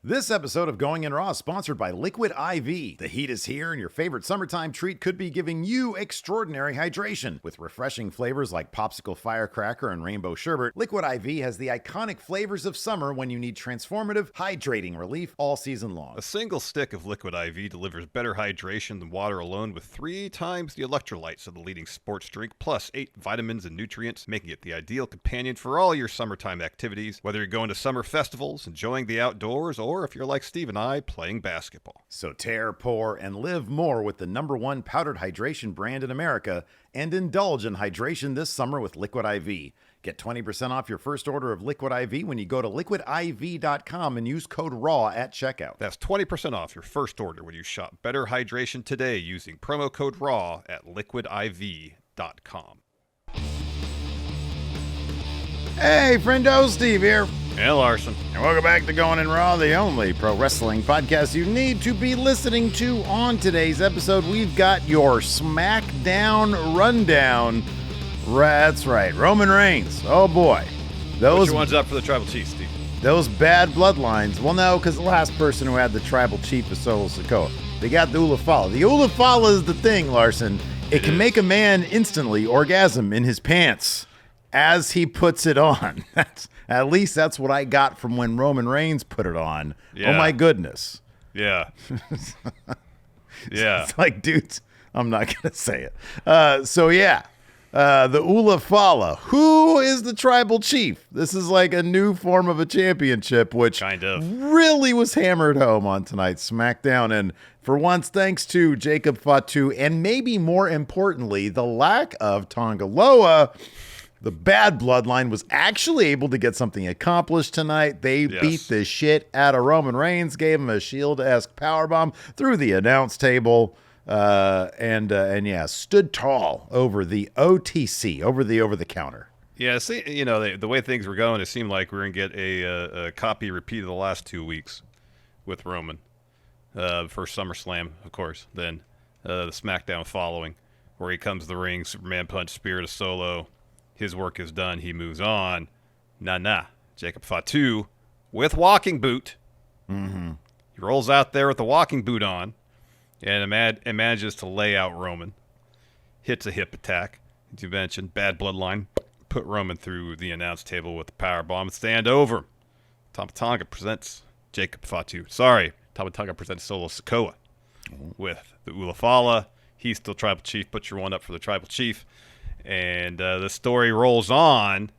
This episode of Going In Raw is sponsored by Liquid IV. The heat is here and your favorite summertime treat could be giving you extraordinary hydration. With refreshing flavors like popsicle firecracker and rainbow sherbet, Liquid IV has the iconic flavors of summer when you need transformative, hydrating relief all season long. A single stick of Liquid IV delivers better hydration than water alone with 3 times the electrolytes of the leading sports drink, plus 8 vitamins and nutrients, making it the ideal companion for all your summertime activities, whether you're going to summer festivals, enjoying the outdoors, or if you're like Steve and I, playing basketball. So tear, pour, and live more with the #1 powdered hydration brand in America, and indulge in hydration this summer with Liquid IV. Get 20% off your first order of Liquid IV when you go to liquidiv.com and use code RAW at checkout. That's 20% off your first order when you shop Better Hydration today using promo code RAW at liquidiv.com. Hey, friendo, Steve here. And Larson. And welcome back to Going In Raw, the only pro wrestling podcast you need to be listening to. On today's episode, we've got your Smackdown rundown. That's right, Roman Reigns. Oh boy. Which one's up for the Tribal Chief, Steve? Those bad bloodlines. Well, no, because the last person who had the Tribal Chief is Santos Escobar. They got the Ulafala. The Ulafala is the thing, Larson. It can make a man instantly orgasm in his pants as he puts it on. At least that's what I got from when Roman Reigns put it on. Yeah. Oh my goodness. Yeah. Yeah. It's like, dudes, I'm not going to say it. The Ulafala. Who is the Tribal Chief? This is like a new form of a championship, which kind of really was hammered home on tonight's SmackDown. And for once, thanks to Jacob Fatu, and maybe more importantly, the lack of Tonga Loa, the bad bloodline was actually able to get something accomplished tonight. They beat the shit out of Roman Reigns, gave him a Shield-esque powerbomb through the announce table, and stood tall over the OTC, over the counter. Yeah, see, the way things were going, it seemed like we were going to get a copy repeat of the last 2 weeks with Roman. First SummerSlam, of course, then the SmackDown following, where he comes to the ring, Superman punch, spear to Solo. His work is done. He moves on. Jacob Fatu with walking boot. Mm-hmm. He rolls out there with the walking boot on and manages to lay out Roman. Hits a hip attack. As you mentioned, bad bloodline. Put Roman through the announce table with the powerbomb. Stand over. Tama Tonga presents Jacob Fatu. Sorry, Tama Tonga presents Santos Escobar with the Ulafala. He's still Tribal Chief. Put your one up for the Tribal Chief. And the story rolls on.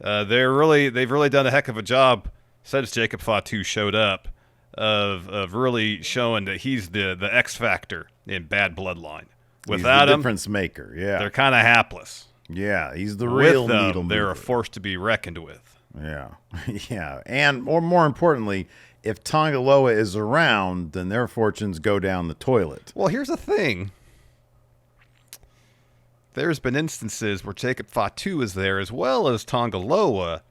They've really done a heck of a job since Jacob Fatu showed up of really showing that he's the X factor in bad bloodline. Without he's the him, difference maker. Yeah, they're kind of hapless. Yeah, he's the real needle mover. They're a force to be reckoned with. Yeah, yeah, and more importantly, if Tonga Loa is around, then their fortunes go down the toilet. Well, here's the thing. There's been instances where Jacob Fatu is there as well as Tonga Loa,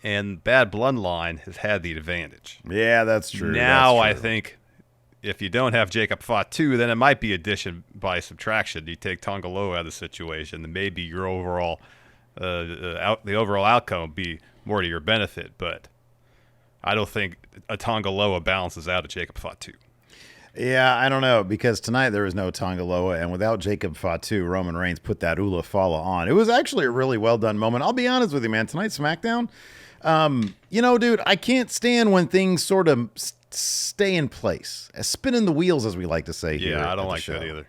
and bad bloodline has had the advantage. Yeah, that's true. Now that's true. I think if you don't have Jacob Fatu, then it might be addition by subtraction. You take Tonga Loa out of the situation, then maybe your overall the overall outcome would be more to your benefit. But I don't think a Tonga Loa balances out a Jacob Fatu. Yeah, I don't know, because tonight there was no Tonga Loa, and without Jacob Fatu, Roman Reigns put that Ulafala on. It was actually a really well-done moment. I'll be honest with you, man. Tonight's SmackDown, dude, I can't stand when things sort of stay in place. Spinning the wheels, as we like to say here. Yeah, I don't like that either.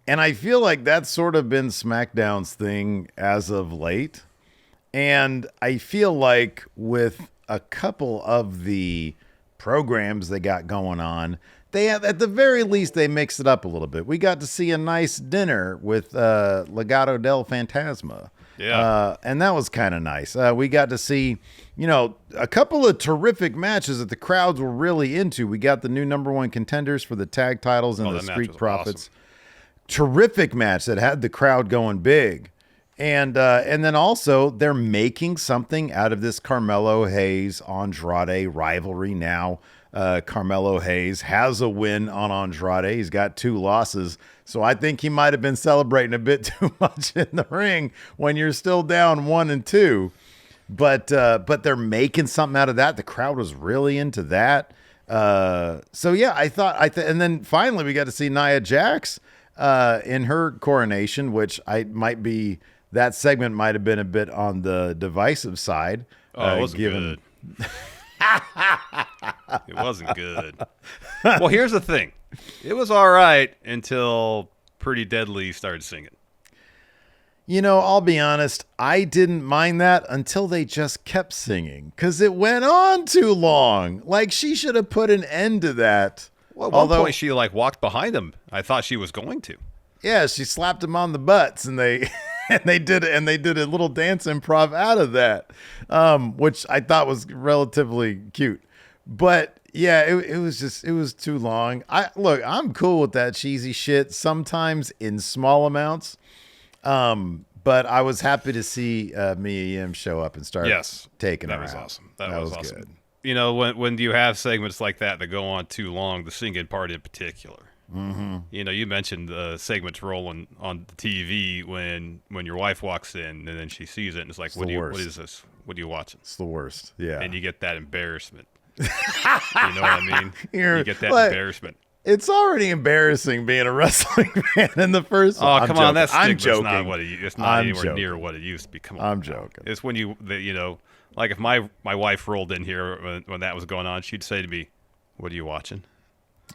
And I feel like that's sort of been SmackDown's thing as of late. And I feel like with a couple of the programs they got going on, they have, at the very least, they mixed it up a little bit. We got to see a nice dinner with Legado del Fantasma. Yeah. And that was kind of nice. We got to see, a couple of terrific matches that the crowds were really into. We got the new #1 contenders for the tag titles and the Street Profits. Awesome. Terrific match that had the crowd going big. And then also they're making something out of this Carmelo Hayes Andrade rivalry now. Carmelo Hayes has a win on Andrade. He's got 2 losses. So I think he might have been celebrating a bit too much in the ring when you're still down 1 and 2. But they're making something out of that. The crowd was really into that. So yeah, and then finally we got to see Nia Jax in her coronation, which that segment might have been a bit on the divisive side. Oh, it wasn't good. It wasn't good. Well, here's the thing. It was all right until Pretty Deadly started singing. I'll be honest, I didn't mind that until they just kept singing because it went on too long. Like, she should have put an end to that. Well, at one point, she walked behind him. I thought she was going to. Yeah, she slapped him on the butts, and they did a little dance improv out of that, which I thought was relatively cute. But yeah, it was too long. I'm cool with that cheesy shit sometimes in small amounts. But I was happy to see Mia Yim show up and start taking her out. That was awesome. That was awesome. Good. When you have segments like that go on too long, the singing part in particular. Mm-hmm. You mentioned the segments rolling on the TV when your wife walks in and then she sees it and it's like, what is this? What are you watching? It's the worst. Yeah. And you get that embarrassment. You know what I mean? You get that embarrassment. It's already embarrassing being a wrestling fan in the first one. Oh, come on. That's not what it's not anywhere near what it used to be. Come on. I'm joking. It's when like if my wife rolled in here when that was going on, she'd say to me, "What are you watching?"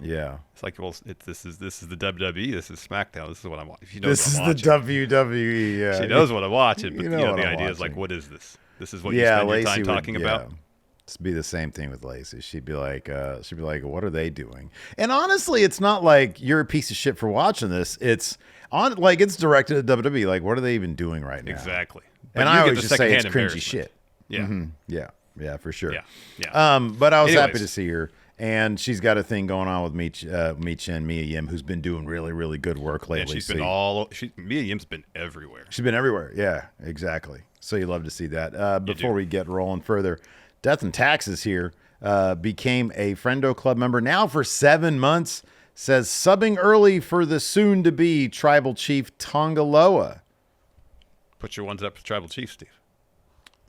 Yeah. It's like, well, this is the WWE. This is Smackdown. This is what I'm watching. This is the WWE. Yeah. She knows what I'm watching. But the idea is like, what is this? This is what you spend your time talking about? It'd be the same thing with Lacey. She'd be like, what are they doing? And honestly, it's not like you're a piece of shit for watching this. It's it's directed at WWE. Like, what are they even doing right now? Exactly. And I always just say it's cringy shit. Yeah. Mm-hmm. Yeah, for sure. Yeah. But I was happy to see her. And she's got a thing going on with Mia Yim, who's been doing really, really good work lately. Yeah, she's been Mia Yim's been everywhere. She's been everywhere. Yeah, exactly. So you love to see that. Before we get rolling further, Death and Taxes here became a Friendo Club member now for 7 months. Says subbing early for the soon-to-be Tribal Chief Tongaloa. Put your ones up for Tribal Chief, Steve.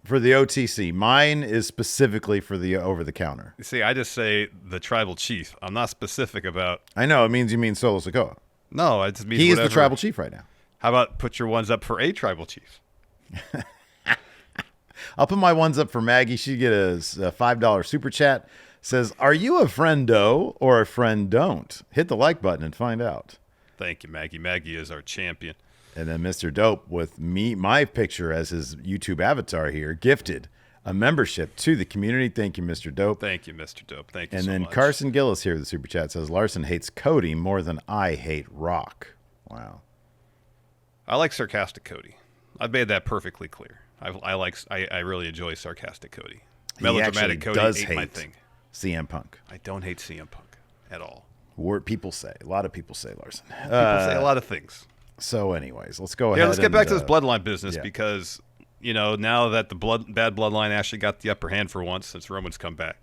For the OTC. Mine is specifically for the over-the-counter. You see, I just say the Tribal Chief. I'm not specific about... I know. It means you mean Solo Sikoa. No, it just means He whatever. is the Tribal Chief right now. How about put your ones up for a Tribal Chief? I'll put my ones up for Maggie. She get a $5 super chat. Says, are you a friendo or a friend don't? Hit the like button and find out. Thank you, Maggie. Maggie is our champion. And then Mr. Dope with my picture as his YouTube avatar here, gifted a membership to the community. Thank you, Mr. Dope. Thank you, Mr. Dope. Thank you so much. And then much. Carson Gillis here, the super chat says, Larson hates Cody more than I hate Rock. Wow. I like sarcastic Cody. I've made that perfectly clear. I really enjoy sarcastic Cody. Melodramatic Cody ain't my thing. CM Punk. I don't hate CM Punk at all. People say. A lot of people say, Larson. People say a lot of things. So anyways, let's go ahead. Yeah, let's get back to this Bloodline business because, now that the bad Bloodline actually got the upper hand for once since Roman's come back.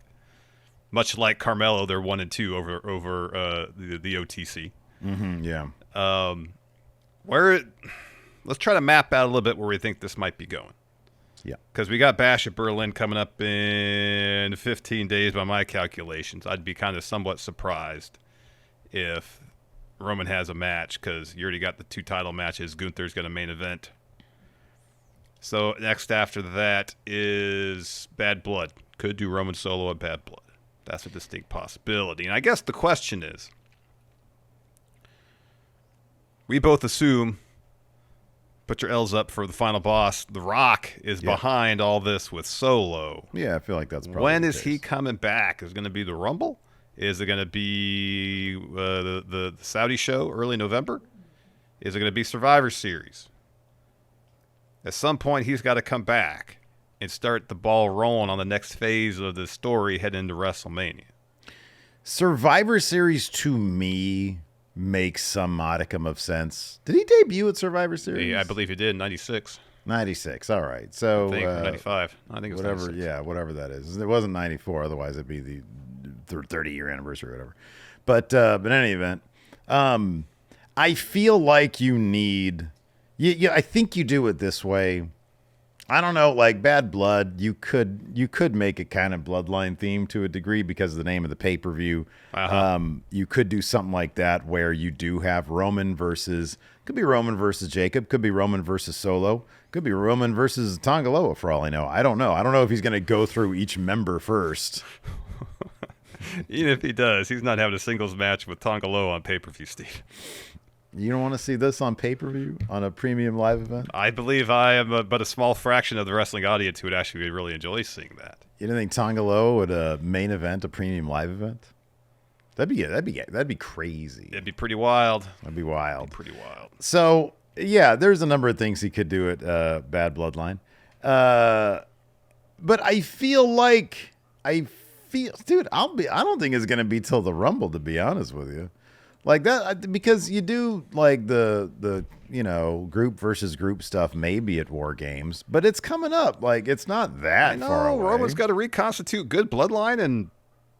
Much like Carmelo, they're 1-2 over the OTC. Mm-hmm, yeah. Let's try to map out a little bit where we think this might be going. Yeah. Because we got Bash at Berlin coming up in 15 days by my calculations. I'd be kind of somewhat surprised if Roman has a match because you already got the 2 title matches. Gunther's going to main event. So next after that is Bad Blood. Could do Roman solo at Bad Blood. That's a distinct possibility. And I guess the question is, we both assume, put your L's up for the final boss, The Rock is behind all this with Solo. Yeah, I feel like that's probably when the is case. he coming back? Is it going to be the Rumble? Is it going to be the Saudi show early November? Is it going to be Survivor Series? At some point, he's got to come back and start the ball rolling on the next phase of the story heading into WrestleMania. Survivor Series, to me, makes some modicum of sense. Did he debut at Survivor Series? Yeah, I believe he did in 96. 96, all right. So, I think, 95. I think it was whatever, 96. Yeah, whatever that is. It wasn't 94, otherwise it'd be the 30-year anniversary or whatever. But in any event, I feel like you need... I think you do it this way. I don't know, like Bad Blood, you could make it kind of Bloodline themed to a degree because of the name of the pay-per-view. You could do something like that where you do have could be Roman versus Jacob, could be Roman versus Solo, could be Roman versus Tongaloa for all I know. I don't know. I don't know if he's going to go through each member first. Even if he does, he's not having a singles match with Tongaloa on pay-per-view, Steve. You don't want to see this on pay-per-view, on a premium live event? I believe I am but a small fraction of the wrestling audience who would actually really enjoy seeing that. You don't think Tongaloa would main event a premium live event? That'd be crazy. It'd be pretty wild. That'd be wild. Pretty wild. So yeah, there's a number of things he could do at Bad Bloodline, but I feel, dude, I don't think it's gonna be till the Rumble, to be honest with you. Like that, because you do like the group versus group stuff maybe at War Games, but it's coming up. Like it's not that far away. Roman's got to reconstitute good bloodline in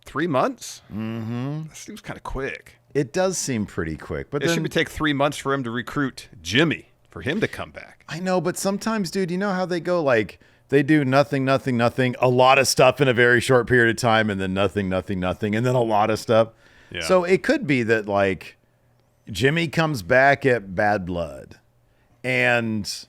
3 months. Mm-hmm. That seems kind of quick. It does seem pretty quick, but it should take 3 months for him to recruit Jimmy, for him to come back. I know, but sometimes, dude, you know how they go, like they do nothing, a lot of stuff in a very short period of time, and then nothing, and then a lot of stuff. Yeah. So it could be that like Jimmy comes back at Bad Blood and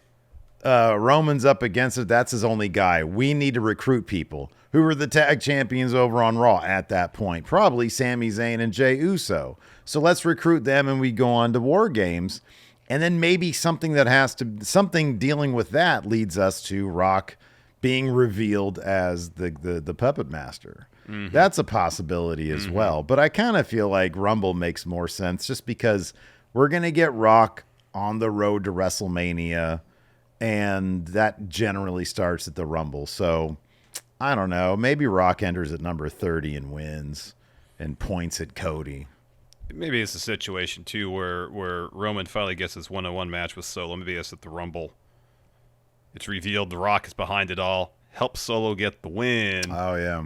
Roman's up against it. That's his only guy. We need to recruit people. Who are the tag champions over on Raw at that point? Probably Sami Zayn and Jey Uso. So let's recruit them and we go on to War Games. And then maybe something dealing with that leads us to Rock being revealed as the puppet master. Mm-hmm. That's a possibility as well. But I kind of feel like Rumble makes more sense just because we're going to get Rock on the road to WrestleMania, and that generally starts at the Rumble. So I don't know. Maybe Rock enters at number 30 and wins and points at Cody. Maybe it's a situation, too, where Roman finally gets his one-on-one match with Solo. Maybe it's at the Rumble. It's revealed The Rock is behind it all. Helps Solo get the win. Oh, yeah.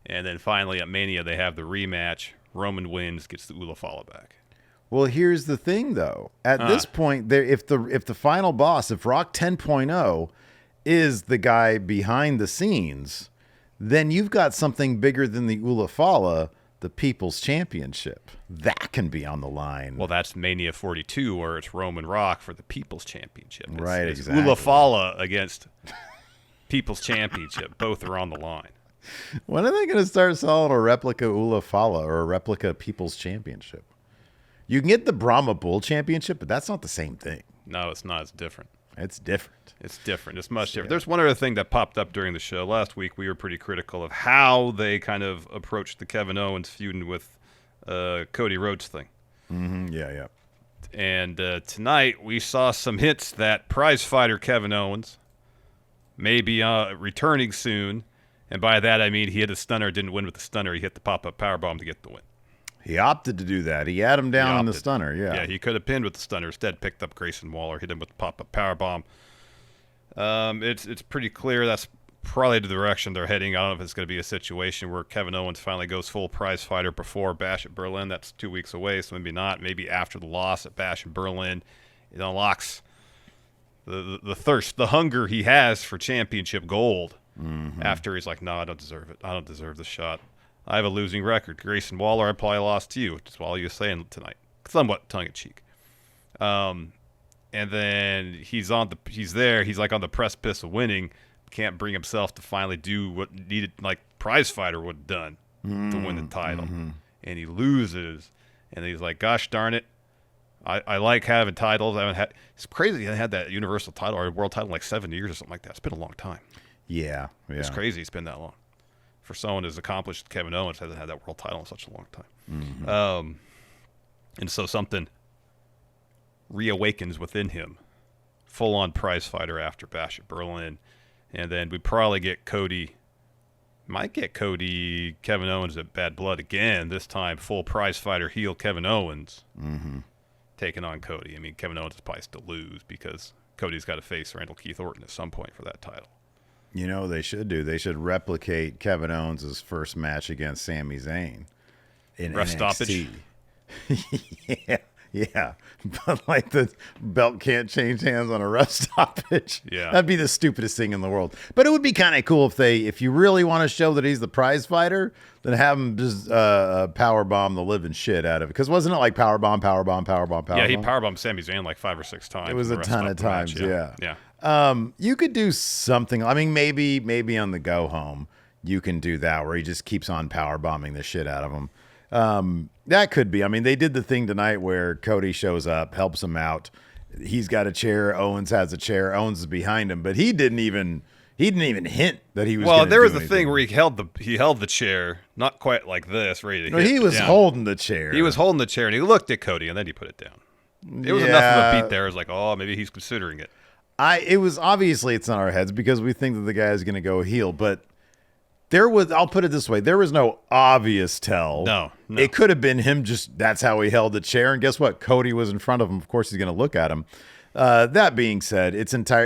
And then finally at Mania, they have the rematch. Roman wins, gets the Ulafala back. Well, here's the thing, though. At this point, if the final boss, if Rock 10.0 is the guy behind the scenes, then you've got something bigger than the Ulafala, the People's Championship. That can be on the line. Well, that's Mania 42, where it's Roman Rock for the People's Championship. Right, exactly. Ulafala against People's Championship. Both are on the line. When are they going to start selling a replica Ulafala or a replica People's Championship? You can get the Brahma Bull Championship, but that's not the same thing. No, it's not. It's different. It's different. It's different. It's much different. There's one other thing that popped up during the show. Last week, we were pretty critical of how they kind of approached the Kevin Owens feuding with Cody Rhodes thing. Mm-hmm. Yeah. And tonight, we saw some hints that prize fighter Kevin Owens may be returning soon. And by that, I mean he hit a stunner, didn't win with the stunner. He hit the pop-up powerbomb to get the win. He opted to do that. He had him down on the stunner, yeah. Yeah, he could have pinned with the stunner. Instead, picked up Grayson Waller, hit him with the pop-up powerbomb. It's pretty clear that's probably the direction they're heading. I don't know if it's going to be a situation where Kevin Owens finally goes full prize fighter before Bash at Berlin. That's 2 weeks away, so maybe not. Maybe after the loss at Bash at Berlin, it unlocks the thirst, the hunger he has for championship gold. Mm-hmm. After he's like, no, I don't deserve it. I don't deserve the shot. I have a losing record. Grayson Waller, I probably lost to you, which is all you were saying tonight. Somewhat tongue-in-cheek. And then he's there. He's like on the precipice of winning. Can't bring himself to finally do what needed, like prize fighter would have done to win the title. Mm-hmm. And he loses. And he's like, gosh darn it. I like having titles. It's crazy. I had that Universal title or world title in like 7 years or something like that. It's been a long time. Yeah. It's crazy it's been that long. For someone as accomplished as Kevin Owens hasn't had that world title in such a long time. Mm-hmm. And so something reawakens within him. Full-on prize fighter after Bash at Berlin. And then we probably get Kevin Owens at Bad Blood again. This time, full prize fighter heel Kevin Owens taking on Cody. I mean, Kevin Owens is probably still lose because Cody's got to face Randall Keith Orton at some point for that title. You know they should do? They should replicate Kevin Owens' first match against Sami Zayn in ref NXT. Stoppage? Yeah. Yeah, but like the belt can't change hands on a ref stoppage. Yeah. That'd be the stupidest thing in the world. But it would be kind of cool if you really want to show that he's the prize fighter, then have him just power bomb the living shit out of it. Because wasn't it like power bomb? Yeah, he powerbombed Sami Zayn like 5 or 6 times. It was a ton of times. Yeah. You could do something. I mean, maybe on the go home, you can do that where he just keeps on power bombing the shit out of him. That could be. I mean, they did the thing tonight where Cody shows up, helps him out. He's got a chair. Owens has a chair. Owens is behind him, but he didn't even hint that he was. Well, there was the anything. thing where he held the chair, not quite like this, ready to. No, hit, he was down. holding the chair. He was holding the chair, and he looked at Cody, and then he put it down. It was enough of a beat there. It was like, oh, maybe he's considering it. It was obviously it's in our heads because we think that the guy is going to go heel, but. I'll put it this way. There was no obvious tell. No. It could have been him that's how he held the chair. And guess what? Cody was in front of him. Of course, he's going to look at him. That being said,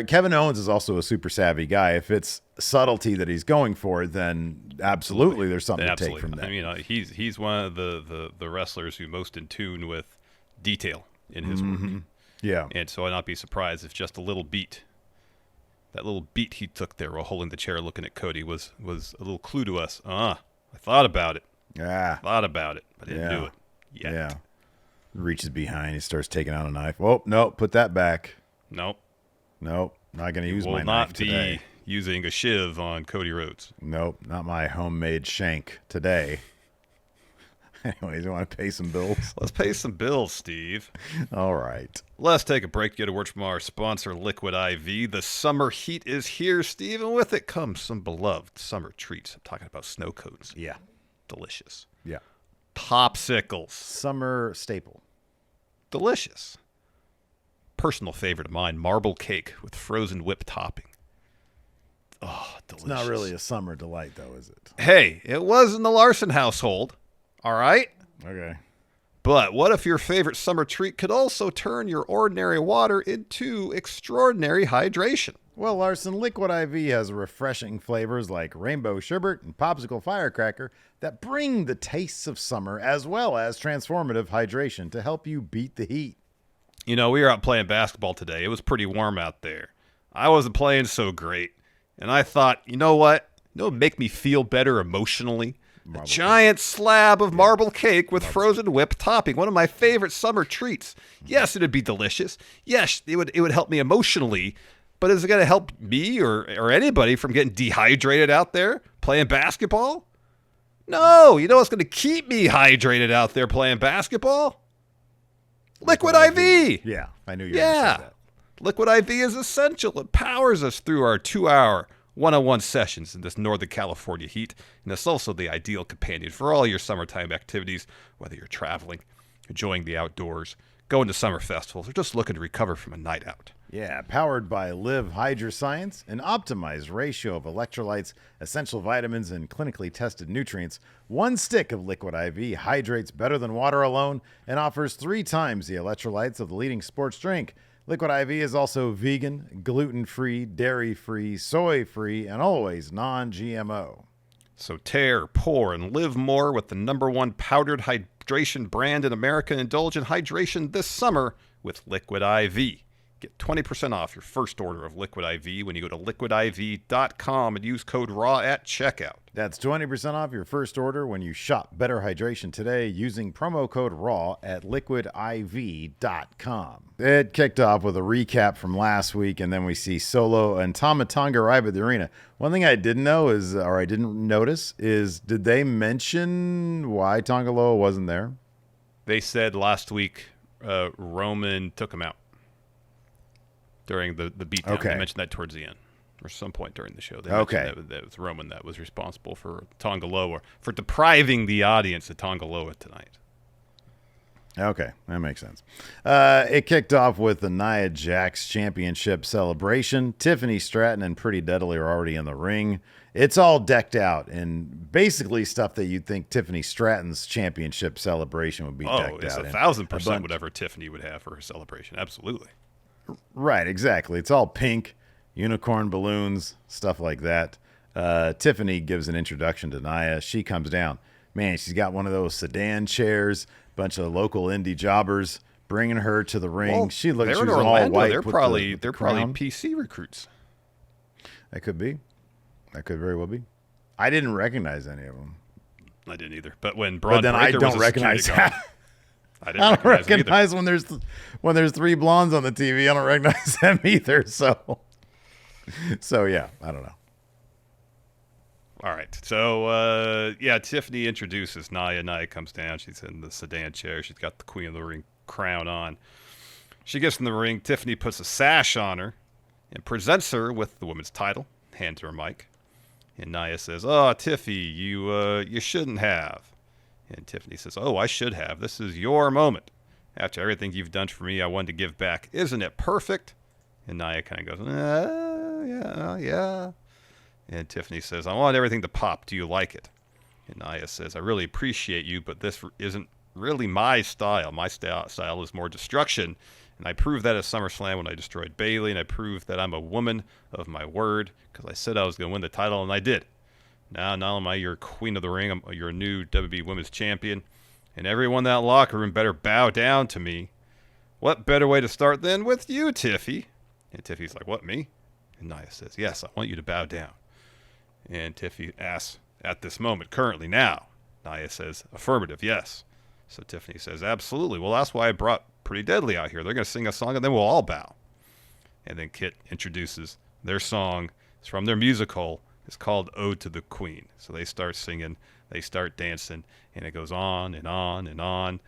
Kevin Owens is also a super savvy guy. If it's subtlety that he's going for, then absolutely there's something to take from that. I mean, he's one of the wrestlers who most in tune with detail in his work. Yeah. And so I'd not be surprised if just a little beat. That little beat he took there while holding the chair looking at Cody was a little clue to us. I thought about it. Yeah. Thought about it, but didn't do it yet. Yeah. Reaches behind. He starts taking out a knife. Oh, no, put that back. Nope. Not going to use my Will knife not today. be using a shiv on Cody Rhodes. Nope, not my homemade shank today. Anyways, you want to pay some bills? Let's pay some bills, Steve. All right. Let's take a break. Get a word from our sponsor, Liquid IV. The summer heat is here, Steve, and with it comes some beloved summer treats. I'm talking about snow cones. Yeah. Delicious. Yeah. Popsicles. Summer staple. Delicious. Personal favorite of mine, marble cake with frozen whipped topping. Oh, delicious. It's not really a summer delight, though, is it? Hey, it was in the Larson household. All right? Okay. But what if your favorite summer treat could also turn your ordinary water into extraordinary hydration? Well, Larson, Liquid IV has refreshing flavors like rainbow sherbet and popsicle firecracker that bring the tastes of summer as well as transformative hydration to help you beat the heat. You know, we were out playing basketball today. It was pretty warm out there. I wasn't playing so great. And I thought, you know what? It would make me feel better emotionally? A giant slab of marble cake with frozen whipped topping. One of my favorite summer treats. Yes, it'd be delicious. Yes, it would help me emotionally. But is it going to help me or anybody from getting dehydrated out there playing basketball? No. You know what's going to keep me hydrated out there playing basketball? Liquid IV. Yeah, I knew you were going to say that. Liquid IV is essential. It powers us through our 2-hour one-on-one sessions in this Northern California heat, and it's also the ideal companion for all your summertime activities, whether you're traveling, enjoying the outdoors, going to summer festivals, or just looking to recover from a night out. Yeah, powered by Live Hydroscience, an optimized ratio of electrolytes, essential vitamins, and clinically tested nutrients. One stick of Liquid IV hydrates better than water alone and offers 3 times the electrolytes of the leading sports drink. Liquid IV is also vegan, gluten-free, dairy-free, soy-free, and always non-GMO. So tear, pour, and live more with the #1 powdered hydration brand in America. Indulge in hydration this summer with Liquid IV. Get 20% off your first order of Liquid IV when you go to liquidiv.com and use code RAW at checkout. That's 20% off your first order when you shop Better Hydration today using promo code RAW at liquidiv.com. It kicked off with a recap from last week, and then we see Solo and Tama Tonga arrive at the arena. One thing I didn't notice is, did they mention why Tonga Loa wasn't there? They said last week Roman took him out during the beatdown. Okay. They mentioned that towards the end, or some point during the show. They okay. mentioned that it was Roman that was responsible for Tonga Loa, for depriving the audience of Tonga Loa tonight. Okay, that makes sense. It kicked off with the Nia Jax Championship celebration. Tiffany Stratton and Pretty Deadly are already in the ring. It's all decked out and basically stuff that you'd think Tiffany Stratton's championship celebration would be decked out. Oh, it's in. 1,000% whatever Tiffany would have for her celebration. Absolutely. Right, exactly. It's all pink, unicorn balloons, stuff like that. Tiffany gives an introduction to Nia. She comes down. Man, she's got one of those sedan chairs, bunch of local indie jobbers bringing her to the ring. Well, She looks. they're She in was all Orlando. white. They're with probably the crown. PC recruits. That could be. That could very well be. I didn't recognize any of them. I didn't either. But when Braun then Breaker I don't was a recognize security guard, I I didn't don't recognize them either. recognize when there's three blondes on the TV. I don't recognize them either. So yeah, I don't know. All right. So, Tiffany introduces Nia. Nia comes down. She's in the sedan chair. She's got the Queen of the Ring crown on. She gets in the ring. Tiffany puts a sash on her and presents her with the women's title. Hands her a mic. And Nia says, "Oh, Tiffy, you shouldn't have." And Tiffany says, "Oh, I should have. This is your moment. After everything you've done for me, I wanted to give back. Isn't it perfect?" And Nia kind of goes, yeah. And Tiffany says, "I want everything to pop. Do you like it?" And Nia says, "I really appreciate you, but this isn't really my style. My style is more destruction. And I proved that at SummerSlam when I destroyed Bayley, and I proved that I'm a woman of my word because I said I was going to win the title, and I did. Now, not only am I your Queen of the Ring, I'm your new WWE Women's Champion, and everyone in that locker room better bow down to me. What better way to start than with you, Tiffy?" And Tiffy's like, "What, me?" And Nia says, "Yes, I want you to bow down." And Tiffy asks, "At this moment, currently, now?" Nia says, "Affirmative, yes." So Tiffany says, "Absolutely. Well, that's why I brought Pretty Deadly out here. They're going to sing a song, and then we'll all bow." And then Kit introduces their song. It's from their musical. It's called Ode to the Queen. So they start singing, they start dancing, and it goes on and on and on.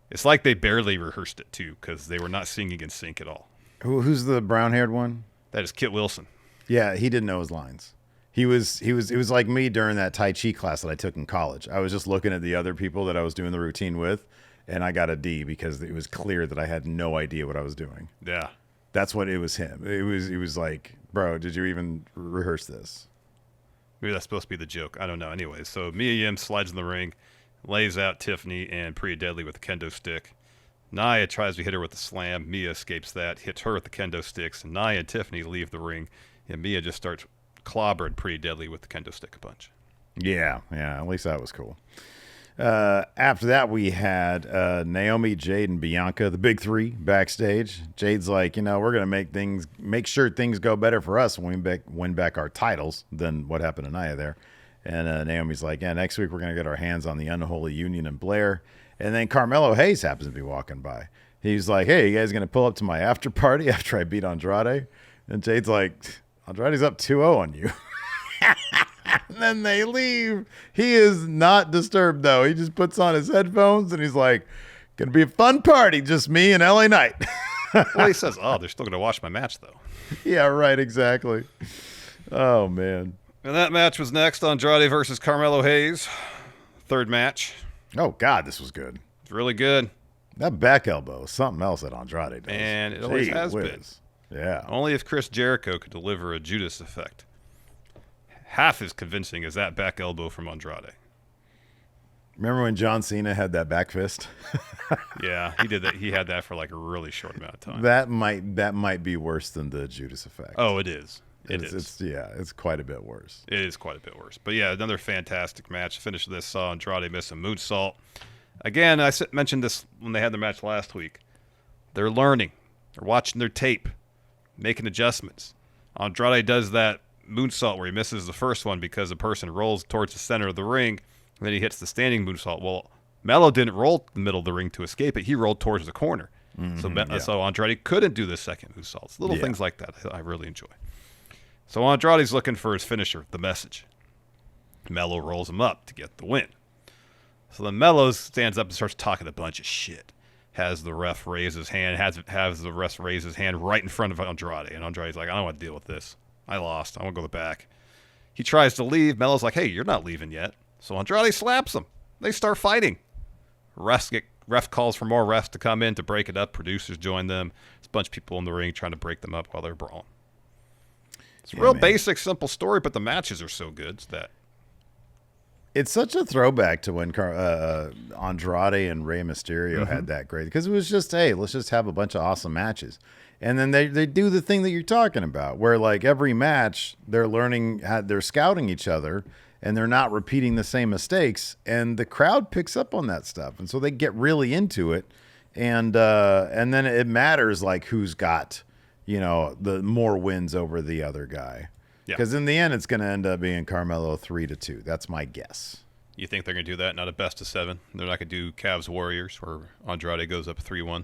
It's like they barely rehearsed it, too, because they were not singing in sync at all. Who's the brown-haired one? That is Kit Wilson. Yeah, he didn't know his lines. It was like me during that Tai Chi class that I took in college. I was just looking at the other people that I was doing the routine with, and I got a D because it was clear that I had no idea what I was doing. Yeah. That's what it was him. It was like, bro, did you even rehearse this? Maybe that's supposed to be the joke. I don't know. Anyway, so Mia Yim slides in the ring, lays out Tiffany and Pretty Deadly with a kendo stick. Nia tries to hit her with a slam. Mia escapes that, hits her with the kendo sticks, and Nia and Tiffany leave the ring, and Mia just starts clobbering Pretty Deadly with the kendo stick a bunch. Yeah, at least that was cool. After that, we had Naomi, Jade, and Bianca, the big three, backstage. Jade's like, we're gonna make sure things go better for us when we win back our titles than what happened to Nia there. And Naomi's like, yeah, next week we're gonna get our hands on the unholy union and Blair. And then Carmelo Hayes happens to be walking by. He's like, hey, you guys gonna pull up to my after party after I beat Andrade? And Jade's like, Andrade's up 2-0 on you. And then they leave. He is not disturbed, though. He just puts on his headphones and he's like, gonna be a fun party, just me and LA Knight. Well, he says, oh, they're still gonna watch my match, though. Yeah, right, exactly. Oh, man. And that match was next, Andrade versus Carmelo Hayes. Third match. Oh, God, this was good. It's really good. That back elbow is something else that Andrade does. And it always has been. Yeah. Only if Chris Jericho could deliver a Judas effect. Half as convincing as that back elbow from Andrade. Remember when John Cena had that back fist? Yeah, he did that. He had that for like a really short amount of time. That might be worse than the Judas effect. Oh, it is. It's quite a bit worse. It is quite a bit worse. But yeah, another fantastic match. Finish this, saw Andrade miss a moonsault. Again, I mentioned this when they had their match last week. They're learning. They're watching their tape, making adjustments. Andrade does that moonsault where he misses the first one because the person rolls towards the center of the ring, and then he hits the standing moonsault. Well, Melo didn't roll the middle of the ring to escape it. He rolled towards the corner. So Andrade couldn't do the second moonsault. Little things like that I really enjoy. So Andrade's looking for his finisher, the message. Melo rolls him up to get the win. So then Melo stands up and starts talking a bunch of shit. Has the ref raise his hand, has the ref raise his hand right in front of Andrade. And Andrade's like, I don't want to deal with this. I lost. I want to go to the back. He tries to leave. Melo's like, hey, you're not leaving yet. So Andrade slaps him. They start fighting. Ref calls for more refs to come in to break it up. Producers join them. There's a bunch of people in the ring trying to break them up while they're brawling. It's a real basic, simple story, but the matches are so good that it's such a throwback to when Andrade and Rey Mysterio had that great, because it was just, hey, let's just have a bunch of awesome matches. And then they do the thing that you're talking about, where like every match they're learning, they're scouting each other, and they're not repeating the same mistakes, and the crowd picks up on that stuff, and so they get really into it. and then it matters like who's got, the more wins over the other guy. Because in the end, it's going to end up being Carmelo 3-2. That's my guess. You think they're going to do that? Not a best of 7. They're not going to do Cavs Warriors where Andrade goes up 3-1.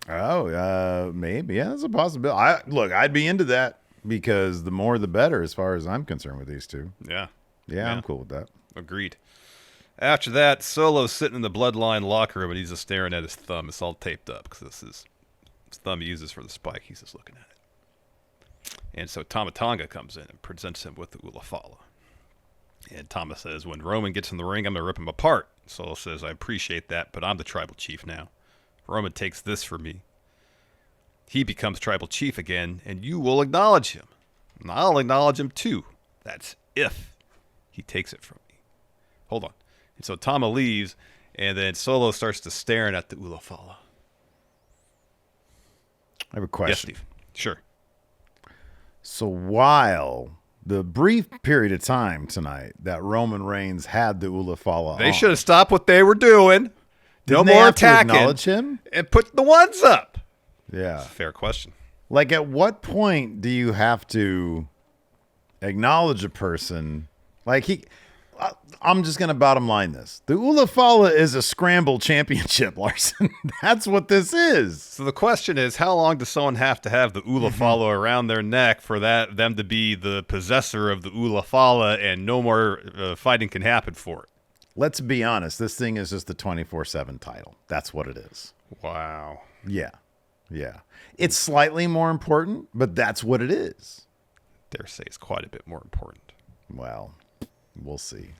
Oh, maybe. Yeah, that's a possibility. Look, I'd be into that because the more the better as far as I'm concerned with these two. Yeah. Yeah, I'm cool with that. Agreed. After that, Solo's sitting in the Bloodline locker room and he's just staring at his thumb. It's all taped up because this is his thumb he uses for the spike. He's just looking at it. And so Tama Tonga comes in and presents him with the Ulafala. And Tama says, when Roman gets in the ring, I'm going to rip him apart. Solo says, I appreciate that, but I'm the tribal chief now. Roman takes this for me. He becomes tribal chief again, and you will acknowledge him. And I'll acknowledge him too. That's if he takes it from me. Hold on. And so Tama leaves, and then Solo starts to staring at the Ulafala. I have a question. Yes, Steve. Sure. So while the brief period of time tonight that Roman Reigns had the Ulafala they should have stopped what they were doing. Didn't no they more have to attacking. acknowledge him? And put the ones up. Yeah. Fair question. Like, at what point do you have to acknowledge a person? Like, I'm just going to bottom line this. The Ulafala is a scramble championship, Larson. That's what this is. So the question is, how long does someone have to have the Ulafala around their neck for them to be the possessor of the Ulafala and no more fighting can happen for it? Let's be honest. This thing is just the 24/7 title. That's what it is. Wow. Yeah. Yeah. It's slightly more important, but that's what it is. Dare say it's quite a bit more important. Well, we'll see.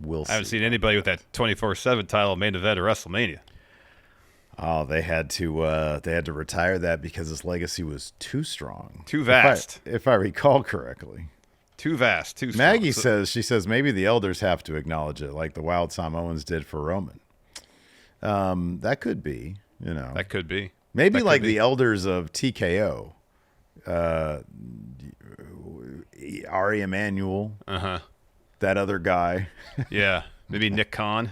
I haven't seen anybody with that 24/7 title main event of WrestleMania. Oh, they had to retire that because his legacy was too strong. Too vast. If I recall correctly. Too vast, too strong. Maggie says maybe the elders have to acknowledge it, like the Wild Tom Owens did for Roman. That could be, That could be. Maybe like the elders of TKO. Ari Emanuel. Uh-huh. That other guy. Yeah. Maybe Nick Khan.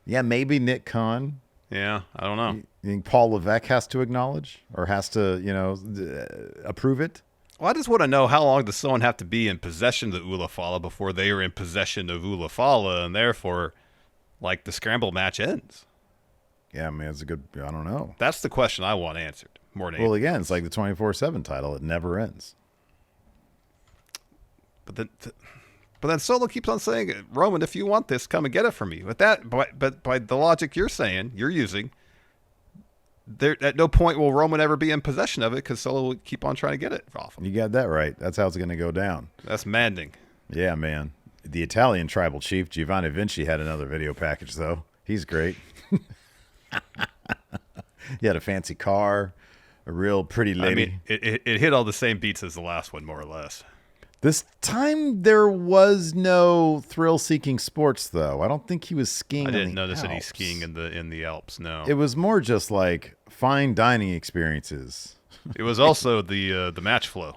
Yeah, maybe Nick Khan. Yeah, I don't know. You think Paul Levesque has to acknowledge or has to, approve it? Well, I just want to know how long does someone have to be in possession of the Ulafala before they are in possession of Ulafala, and therefore, like, the scramble match ends. Yeah, man, it's a good. I don't know. That's the question I want answered more than Well, anything. again, it's like the 24/7 title; it never ends. But then Solo keeps on saying, Roman, if you want this, come and get it from me. But by the logic you're using, there at no point will Roman ever be in possession of it because Solo will keep on trying to get it off him. You got that right. That's how it's going to go down. That's maddening. Yeah, man. The Italian tribal chief, Giovanni Vinci, had another video package, though. He's great. He had a fancy car, a real pretty lady. I mean, it hit all the same beats as the last one, more or less. This time there was no thrill-seeking sports, though. I don't think he was skiing. I didn't notice Alps. any skiing in the Alps. No, It was more just like fine dining experiences. it was also the match flow.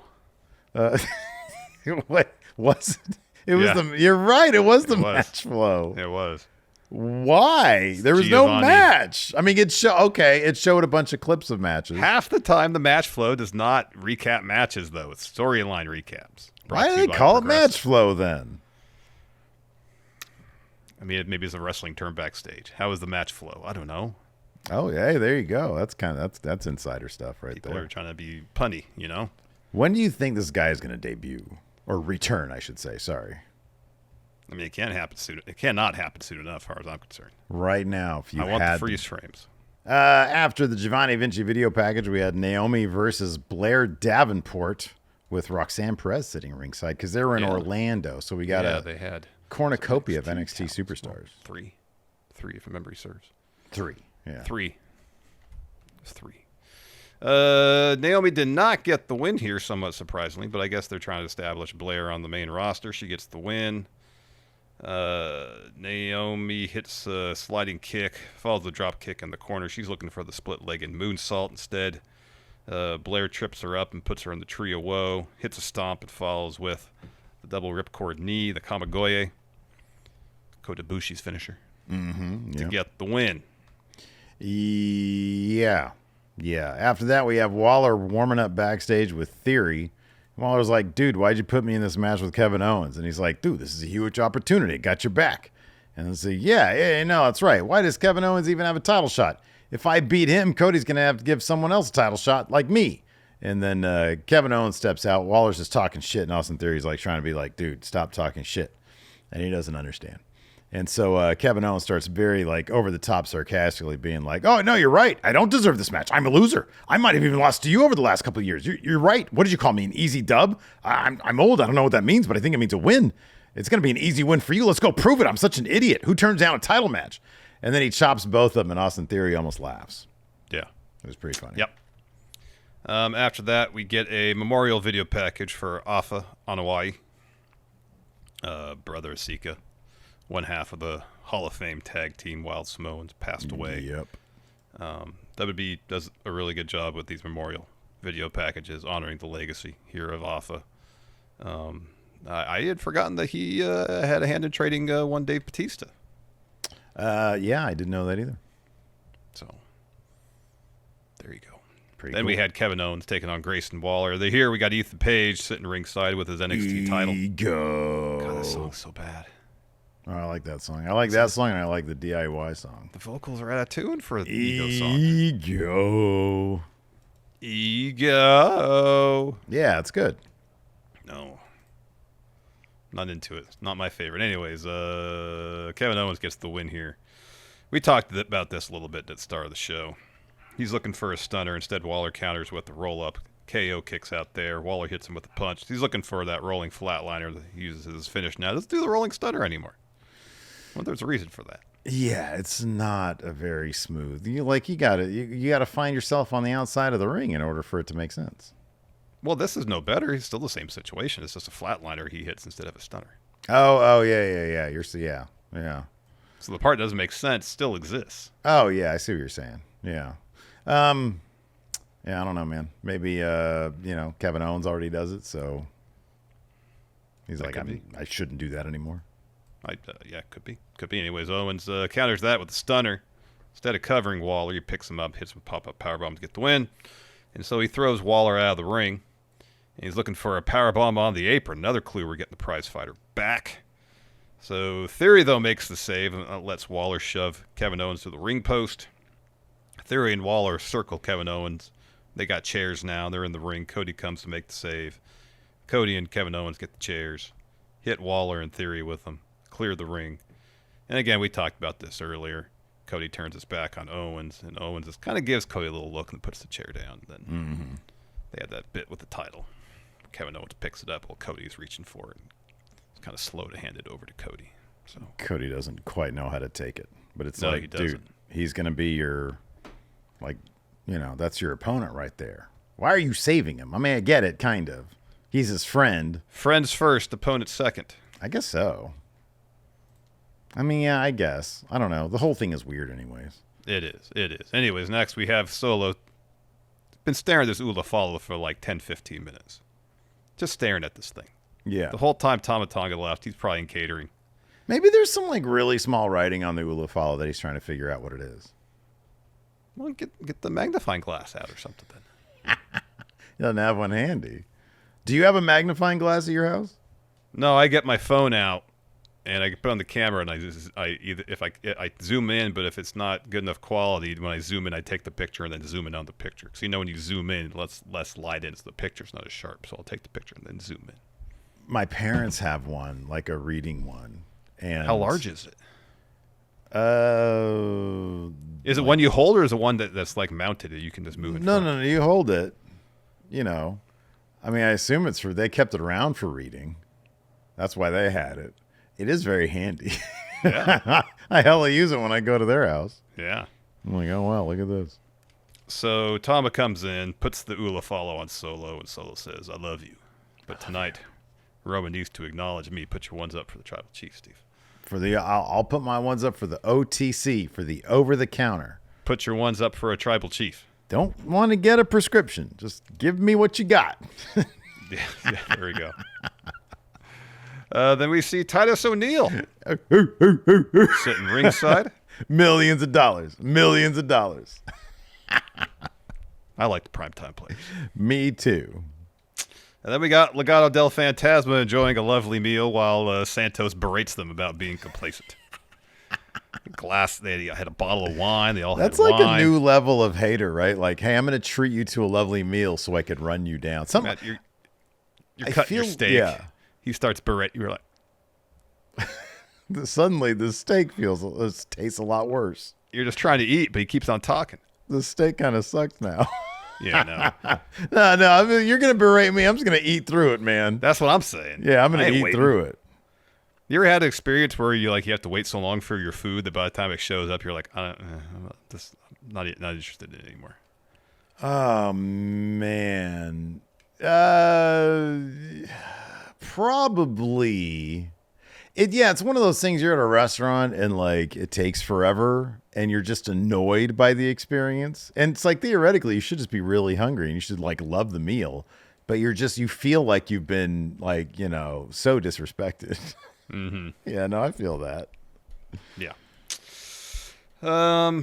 What was it? It was Yeah. You're right. It was the was. match flow. It was. Why? There was no Giovanni. match. I mean, it showed a bunch of clips of matches. Half the time, the match flow does not recap matches, though. It's storyline recaps. Why do they call it match flow then? I mean, maybe it's a wrestling term backstage. How is the match flow? I don't know. Oh, yeah, there you go. That's insider stuff right People there. are trying to be punny, When do you think this guy is going to debut or return? I should say. Sorry. I mean, it can't happen soon. It cannot happen soon enough, as far as I'm concerned. Right now, if you I want had the freeze frames. after the Giovanni Vinci video package, we had Naomi versus Blair Davenport with Roxanne Perez sitting ringside because they were in Orlando. So we got they had cornucopia of NXT superstars. Three, if memory serves. 3. Yeah. 3. It's 3. Naomi did not get the win here, somewhat surprisingly, but I guess they're trying to establish Blair on the main roster. She gets the win. Naomi hits a sliding kick, follows the drop kick in the corner. She's looking for the split-legged moonsault instead. Blair trips her up and puts her in the tree of woe, hits a stomp and follows with the double ripcord knee, the Kamagoye, Kota Ibushi's finisher, to get the win. Yeah. Yeah. After that, we have Waller warming up backstage with Theory. Waller's like, dude, why'd you put me in this match with Kevin Owens? And he's like, dude, this is a huge opportunity. Got your back. And they say, yeah, no, that's right. Why does Kevin Owens even have a title shot? If I beat him, Cody's going to have to give someone else a title shot like me. And then Kevin Owens steps out. Waller's just talking shit. And Austin Theory's like trying to be like, dude, stop talking shit. And he doesn't understand. And so Kevin Owens starts very like over the top sarcastically being like, oh, no, you're right. I don't deserve this match. I'm a loser. I might have even lost to you over the last couple of years. You're right. What did you call me? An easy dub? I'm old. I don't know what that means, but I think it means a win. It's going to be an easy win for you. Let's go prove it. I'm such an idiot. Who turns down a title match? And then he chops both of them, and Austin Theory almost laughs. Yeah. It was pretty funny. Yep. After that, we get a memorial video package for Afa Anoa'i, brother Sika. One half of the Hall of Fame tag team Wild Samoans passed away. Yep. WB does a really good job with these memorial video packages, honoring the legacy here of Afa. I had forgotten that he had a hand in trading one Dave Batista. Yeah, I didn't know that either. So, there you go. Pretty Then cool. we had Kevin Owens taking on Grayson Waller. Here we got Ethan Page sitting ringside with his NXT title. Ego. God, that song's so bad. Oh, I like that song. I like that song, and I like the DIY song. The vocals are out of tune for the Ego song. Ego. Yeah, it's good. No. Not into it. Not my favorite. Anyways, Kevin Owens gets the win here. We talked about this a little bit at the start of the show. He's looking for a stunner. Instead, Waller counters with the roll-up. KO kicks out there. Waller hits him with a punch. He's looking for that rolling flatliner that he uses as finish now. Doesn't do the rolling stunner anymore. Well, there's a reason for that. Yeah, it's not a very smooth. You gotta find yourself on the outside of the ring in order for it to make sense. Well, this is no better. He's still the same situation. It's just a flatliner he hits instead of a stunner. Oh, yeah. Yeah. So the part that doesn't make sense still exists. Oh, yeah, I see what you're saying. Yeah. Yeah, I don't know, man. Maybe Kevin Owens already does it, so he's like, I shouldn't do that anymore. Yeah, could be. Anyways, Owens counters that with a stunner. Instead of covering Waller, he picks him up, hits him with pop-up powerbomb to get the win. And so he throws Waller out of the ring. And he's looking for a powerbomb on the apron. Another clue we're getting the prize fighter back. So Theory, though, makes the save and lets Waller shove Kevin Owens to the ring post. Theory and Waller circle Kevin Owens. They got chairs now. They're in the ring. Cody comes to make the save. Cody and Kevin Owens get the chairs. Hit Waller and Theory with them. Clear the ring. And again, we talked about this earlier. Cody turns his back on Owens, and Owens just kind of gives Cody a little look and puts the chair down. Then they had that bit with the title. Kevin Owens picks it up while Cody's reaching for it. It's kind of slow to hand it over to Cody. So Cody doesn't quite know how to take it. But it's No, like, he doesn't. dude, he's going to be your, that's your opponent right there. Why are you saving him? I mean, I get it, kind of. He's his friend. Friends first, opponent second. I guess so. I mean, yeah, I guess. I don't know. The whole thing is weird anyways. It is. Anyways, next we have Solo. Been staring at this Ula Follow for like 10, 15 minutes. Just staring at this thing. Yeah. The whole time Tama Tonga left, he's probably in catering. Maybe there's some really small writing on the Ula Follow that he's trying to figure out what it is. Well, get the magnifying glass out or something then. He doesn't have one handy. Do you have a magnifying glass at your house? No, I get my phone out and I put on the camera and I zoom in, but if it's not good enough quality, when I zoom in, I take the picture and then zoom in on the picture. Because when you zoom in, less light in, so the picture's not as sharp. So I'll take the picture and then zoom in. My parents have one, like a reading one. And how large is it? Is it like, one you hold, or is it one that's like mounted that you can just move it? No, you hold it. I mean, I assume they kept it around for reading. That's why they had it. It is very handy. Yeah. I hella use it when I go to their house. Yeah. I'm like, oh, wow, look at this. So Tama comes in, puts the Ula Follow on Solo, and Solo says, I love you. But tonight, Roman needs to acknowledge me. Put your ones up for the Tribal Chief, Steve. I'll put my ones up for the OTC, for the over-the-counter. Put your ones up for a Tribal Chief. Don't want to get a prescription. Just give me what you got. Yeah, there we go. Then we see Titus O'Neil sitting ringside. Millions of dollars. Millions of dollars. I like the primetime players. Me too. And then we got Legado del Fantasma enjoying a lovely meal while Santos berates them about being complacent. They had a bottle of wine. They all That's had like wine. a new level of hater, right? Like, hey, I'm going to treat you to a lovely meal so I could run you down. Matt, you're cutting your steak. Yeah. He starts berating. You're like, Suddenly, the steak tastes a lot worse. you're just trying to eat, but he keeps on talking. The steak kind of sucks now. Yeah, no. No, I mean, you're going to berate me. I'm just going to eat through it, man. That's what I'm saying. Yeah, I'm going I to ain't eat waiting. through it. You ever had an experience where you have to wait so long for your food that by the time it shows up, you're like, I'm not interested in it anymore. Oh, man. Probably. It's one of those things. You're at a restaurant and like it takes forever and you're just annoyed by the experience. And it's like theoretically you should just be really hungry and you should like love the meal, but you feel like you've been like, so disrespected. Mm-hmm. Yeah, no, I feel that. Yeah.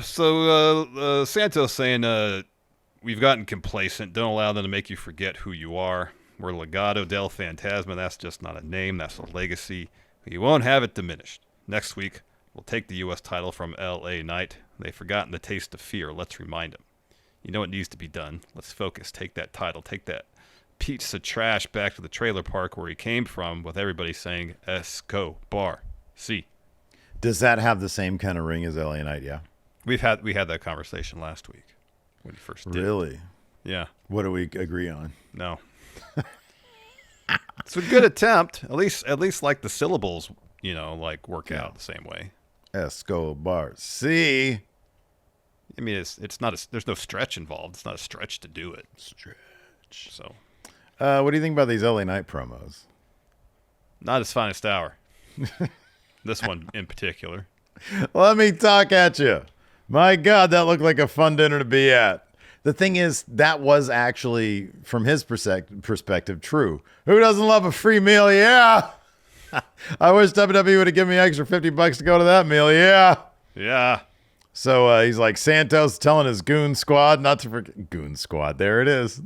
So Santos saying, we've gotten complacent. Don't allow them to make you forget who you are. We're Legado del Fantasma. That's just not a name. That's a legacy. You won't have it diminished. Next week, we'll take the U.S. title from L.A. Knight. They've forgotten the taste of fear. Let's remind them. You know what needs to be done. Let's focus. Take that title. Take that pizza trash back to the trailer park where he came from with everybody saying Escobar. See. Does that have the same kind of ring as L.A. Knight? Yeah. We had that conversation last week when he first did. Really? Yeah. What do we agree on? No. It's a good attempt. At least like the syllables, work out the same way. Escobar. See? I mean, it's not there's no stretch involved. It's not a stretch to do it. Stretch. So, what do you think about these LA Knight promos? not his finest hour. This one in particular. Let me talk at you. My God, that looked like a fun dinner to be at. The thing is, that was actually, from his perspective, true. Who doesn't love a free meal? Yeah. I wish WWE would have given me extra $50 to go to that meal. Yeah. Yeah. So he's like, Santos telling his goon squad not to forget. Goon squad. There it is.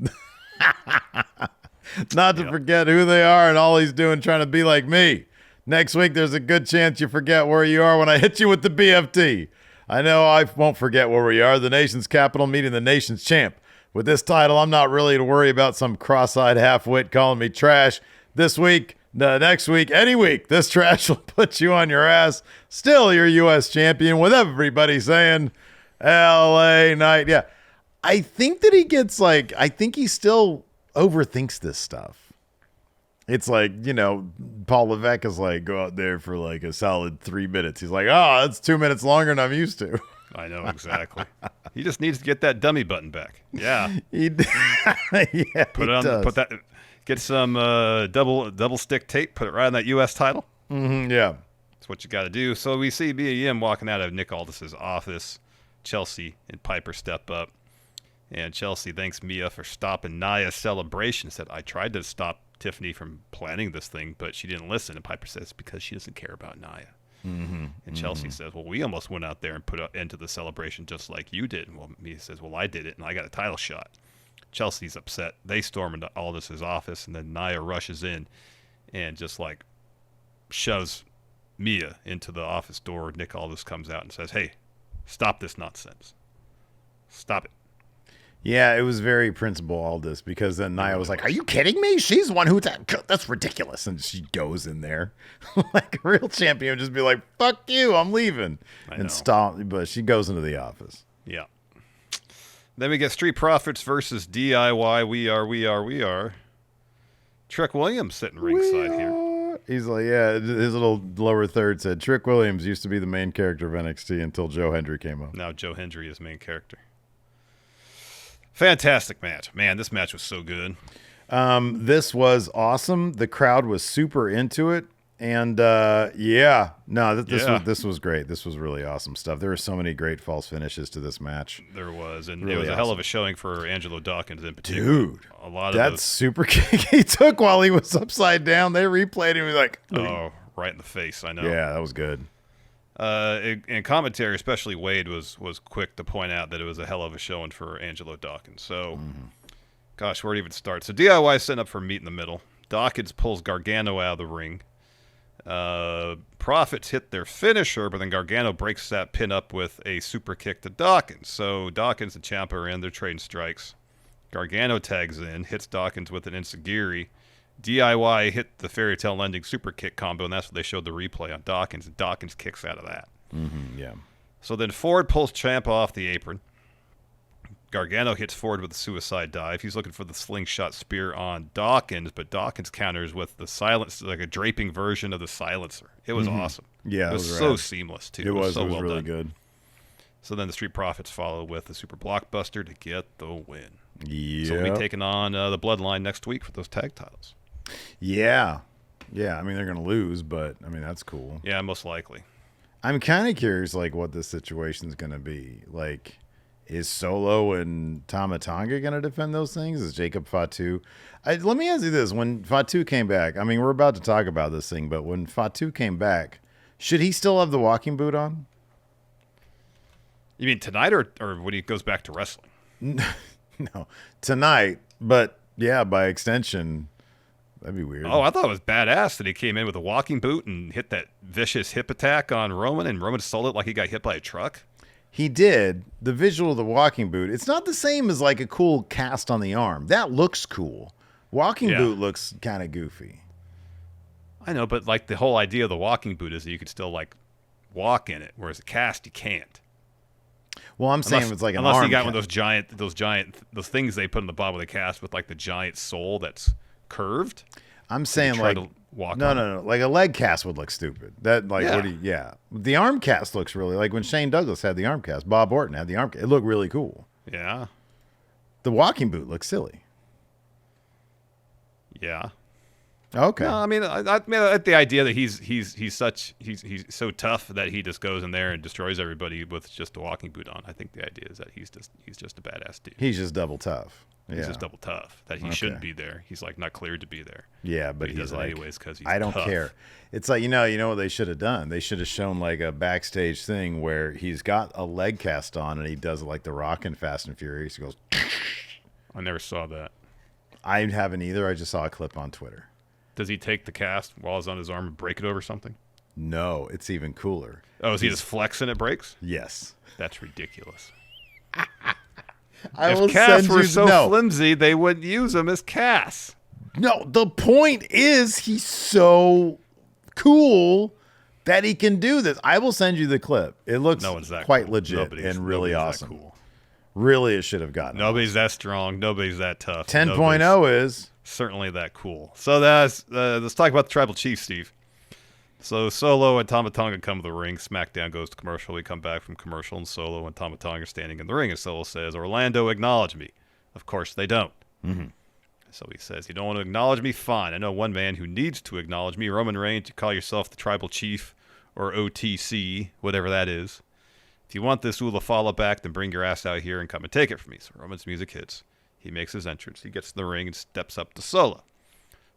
Not to forget who they are and all he's doing trying to be like me. Next week, there's a good chance you forget where you are when I hit you with the BFT. I know I won't forget where we are, the nation's capital meeting the nation's champ. With this title, I'm not really to worry about some cross-eyed half-wit calling me trash. This week, next week, any week, this trash will put you on your ass. Still your U.S. champion with everybody saying L.A. Knight. Yeah, I think that I think he still overthinks this stuff. It's like, Paul Levesque is like, go out there for like a solid 3 minutes. He's like, oh, that's 2 minutes longer than I'm used to. I know, exactly. He just needs to get that dummy button back. Yeah. Get some double stick tape, put it right on that U.S. title. Mm-hmm, yeah. That's what you got to do. So we see Mia Yim walking out of Nick Aldis's office. Chelsea and Piper step up. And Chelsea thanks Mia for stopping Nia's celebration. Said, I tried to stop Tiffany from planning this thing, but she didn't listen. And Piper says, because she doesn't care about Nia. Mm-hmm, and Chelsea says, well, we almost went out there and put an end to the celebration just like you did. And Mia says, well, I did it, and I got a title shot. Chelsea's upset. They storm into Aldis's office, and then Nia rushes in and just like shoves Mia into the office door. Nick Aldis comes out and says, hey, stop this nonsense. Stop it. Yeah, it was very Principal Aldis because then Nia was like, are you kidding me? She's the one who that's ridiculous. And she goes in there like a real champion would just be like, fuck you, I'm leaving. And stop. But she goes into the office. Yeah. Then we get Street Profits versus DIY. We are. Trick Williams sitting ringside here. He's like, yeah, his little lower third said, Trick Williams used to be the main character of NXT until Joe Hendry came up. Now Joe Hendry is main character. Fantastic match. Man, this match was so good. This was awesome. The crowd was super into it. And this was great. This was really awesome stuff. There were so many great false finishes to this match. There was. And really it was a awesome. hell of a showing for Angelo Dawkins in particular. Dude, a lot of that super kick he took while he was upside down. They replayed him. He was like, oh, right in the face. I know. Yeah, that was good. In commentary, especially Wade was quick to point out that it was a hell of a showing for Angelo Dawkins. So, gosh, where to even start? So DIY setting up for meet in the middle. Dawkins pulls Gargano out of the ring. Profits hit their finisher, but then Gargano breaks that pin up with a super kick to Dawkins. So Dawkins and Ciampa are in. They're trading strikes. Gargano tags in, hits Dawkins with an enziguri. DIY hit the fairy tale ending super kick combo, and that's what they showed the replay on Dawkins. And Dawkins kicks out of that. Yeah. So then Ford pulls Ciampa off the apron. Gargano hits Ford with a suicide dive. He's looking for the slingshot spear on Dawkins, but Dawkins counters with the silence, like a draping version of the silencer. It was awesome. Yeah, it was so seamless too. It was so well really done. good. So then the Street Profits follow with a super blockbuster to get the win. Yeah. So we'll be taking on the Bloodline next week for those tag titles. Yeah. I mean, they're gonna lose, but I mean that's cool. Yeah, most likely. I'm kind of curious, like, what this situation's gonna be. Like, is Solo and Tama Tonga gonna defend those things? Is Jacob Fatu? Let me ask you this: when Fatu came back, I mean, we're about to talk about this thing, but when Fatu came back, should he still have the walking boot on? You mean tonight or when he goes back to wrestling? No, tonight. But yeah, by extension, that'd be weird. Oh, I thought it was badass that he came in with a walking boot and hit that vicious hip attack on Roman, and Roman sold it like he got hit by a truck. He did. The visual of the walking boot, it's not the same as like a cool cast on the arm. That looks cool. Walking boot looks kind of goofy. I know, but like the whole idea of the walking boot is that you could still like walk in it, whereas a cast you can't. Well, I'm saying it's like an unless arm you got cast. one of those things they put in the bottom of the cast with like the giant sole that's curved. I'm saying try like to walk no, on no, no. Like a leg cast would look stupid. That like The arm cast looks really like when Shane Douglas had the arm cast. Bob Orton had the arm cast. It looked really cool. Yeah. The walking boot looks silly. Yeah. Okay. No, I mean, I mean, the idea that he's so tough that he just goes in there and destroys everybody with just a walking boot on. I think the idea is that he's just a badass dude. He's just double tough. He's just double tough. That he shouldn't be there. He's like not cleared to be there. Yeah, but he he's does it like, anyways because he's I don't tough. care. It's like you know what they should have done. They should have shown like a backstage thing where he's got a leg cast on and he does like the Rock in Fast and Furious. He goes. I never saw that. I haven't either. I just saw a clip on Twitter. Does he take the cast while it's on his arm and break it over something? No, it's even cooler. Oh, is he just flexing it breaks? Yes. That's ridiculous. If casts were so flimsy, they wouldn't use them as casts. No, the point is he's so cool that he can do this. I will send you the clip. It looks quite legit and really awesome. Cool. Really, it should have gotten. Nobody's that strong. Nobody's that tough. 10.0 is certainly that cool. So that's let's talk about the Tribal Chief, Steve. So Solo and Tama Tonga come to the ring. SmackDown goes to commercial. We come back from commercial, and Solo and Tama Tonga are standing in the ring. And Solo says, "Orlando, acknowledge me." Of course, they don't. Mm-hmm. So he says, "You don't want to acknowledge me? Fine. I know one man who needs to acknowledge me. Roman Reigns. You call yourself the Tribal Chief or OTC, whatever that is. If you want this Ula Fala back, then bring your ass out here and come and take it from me." So Roman's music hits. He makes his entrance. He gets in the ring and steps up to Solo.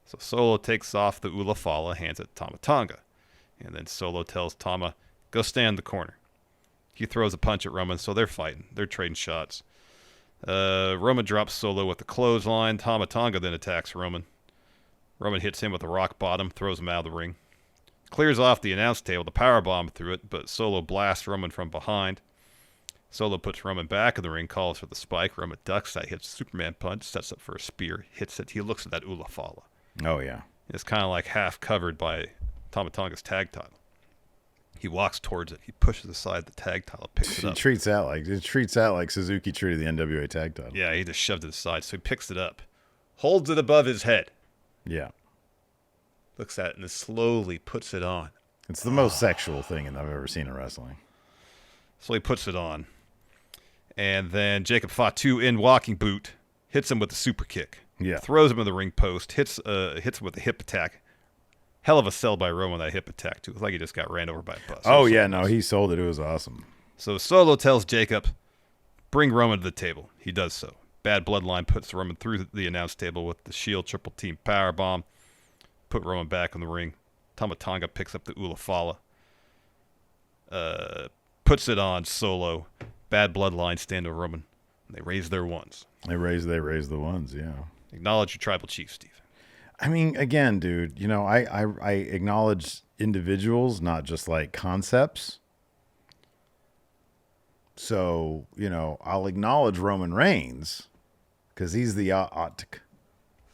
So Solo takes off the Ula Fala, hands it to Tama Tonga. And then Solo tells Tama, "Go stand in the corner." He throws a punch at Roman, so they're fighting. They're trading shots. Roman drops Solo with the clothesline. Tama Tonga then attacks Roman. Roman hits him with a rock bottom, throws him out of the ring. Clears off the announce table, the powerbomb through it, but Solo blasts Roman from behind. Solo puts Roman back in the ring, calls for the spike. Roman ducks that, hits a Superman punch, sets up for a spear, hits it. He looks at that Ula Fala. Oh, yeah. It's kind of like half covered by Tama Tonga's tag title. He walks towards it. He pushes aside the tag title, picks it up. It treats that like Suzuki treated the NWA tag title. Yeah, he just shoved it aside. So he picks it up, holds it above his head. Yeah. Looks at it and then slowly puts it on. It's the most sexual thing I've ever seen in wrestling. So he puts it on. And then Jacob Fatu in walking boot hits him with a super kick. Yeah. Throws him in the ring post, hits him with a hip attack. Hell of a sell by Roman, that hip attack, too. It's like he just got ran over by a bus. Oh, yeah, no, he sold it. It was awesome. So Solo tells Jacob, bring Roman to the table. He does so. Bad Bloodline puts Roman through the announce table with the Shield triple team powerbomb. Put Roman back in the ring. Tama Tonga picks up the Ula Fala. puts it on Solo. Bad Bloodline stand over Roman. They raise their ones. They raise the ones, yeah. Acknowledge your tribal chief, Steve. I mean, again, dude, you know, I acknowledge individuals, not just like concepts. So, you know, I'll acknowledge Roman Reigns because he's the optic.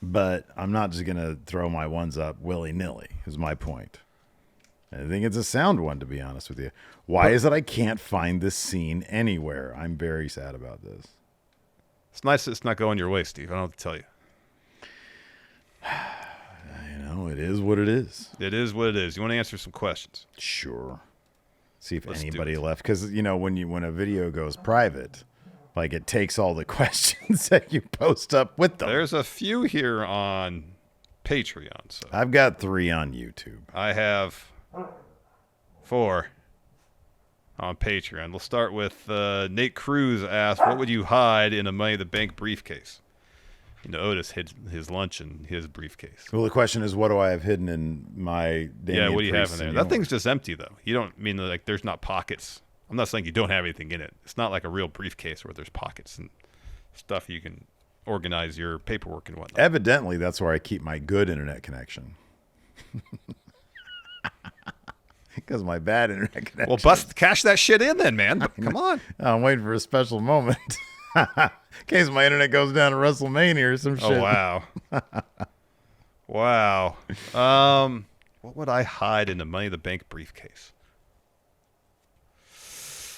But I'm not just going to throw my ones up willy-nilly, is my point. I think it's a sound one, to be honest with you. Why is it I can't find this scene anywhere? I'm very sad about this. It's nice that it's not going your way, Steve. I don't have to tell you. You know, it is what it is. It is what it is. You want to answer some questions? Sure. See if Let's anybody do it. left. Because, you know, when a video goes private, like it takes all the questions that you post up with them. There's a few here on Patreon. So I've got 3 on YouTube. I have 4 on Patreon. We'll start with Nate Cruz asked, what would you hide in a Money in the Bank briefcase? You know, Otis hid his lunch in his briefcase. Well, the question is, what do I have hidden in my Damian What do you have Priest in there? senior? That thing's just empty, though. You don't mean like there's not pockets. I'm not saying you don't have anything in it. It's not like a real briefcase where there's pockets and stuff you can organize your paperwork and whatnot. Evidently, that's where I keep my good internet connection. Because my bad internet connection. Well, cash that shit in then, man. Come on. I'm waiting for a special moment. In case my internet goes down at WrestleMania or some shit. Oh, wow. Wow. What would I hide in the Money in the Bank briefcase?